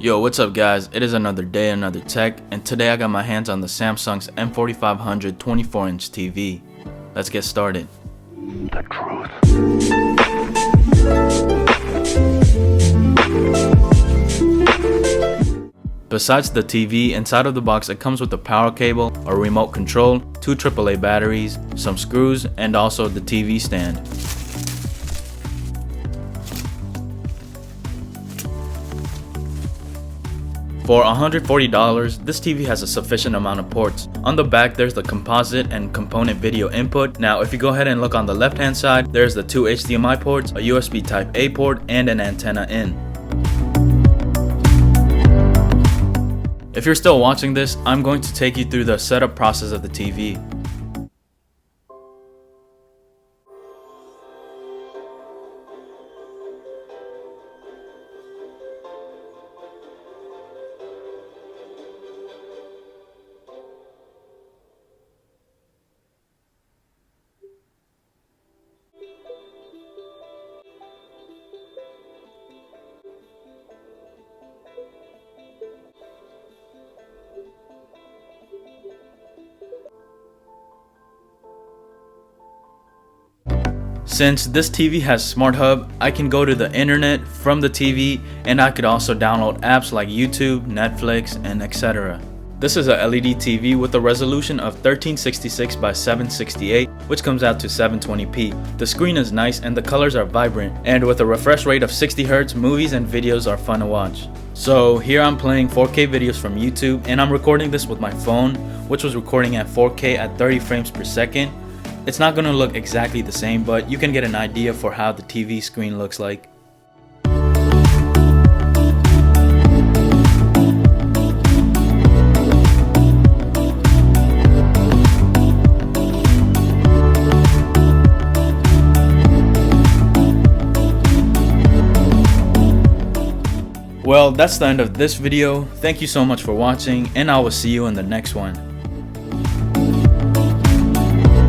Yo, what's up guys? It is another day, another tech, and today I got my hands on the Samsung's M4500 24-inch TV. Let's get started. The truth. Besides the TV, inside of the box it comes with a power cable, a remote control, 2 AAA batteries, some screws, and also the TV stand. For $140, this TV has a sufficient amount of ports. On the back, there's the composite and component video input. Now, if you go ahead and look on the left-hand side, there's the 2 HDMI ports, a USB Type-A port, and an antenna in. If you're still watching this, I'm going to take you through the setup process of the TV. Since this TV has Smart Hub, I can go to the internet from the TV, and I could also download apps like YouTube, Netflix, and etc. This is a LED TV with a resolution of 1366 by 768, which comes out to 720p. The screen is nice and the colors are vibrant, and with a refresh rate of 60Hz, movies and videos are fun to watch. So here I'm playing 4K videos from YouTube, and I'm recording this with my phone, which was recording at 4K at 30 frames per second. It's not going to look exactly the same, but you can get an idea for how the TV screen looks like. Well, that's the end of this video. Thank you so much for watching, and I will see you in the next one.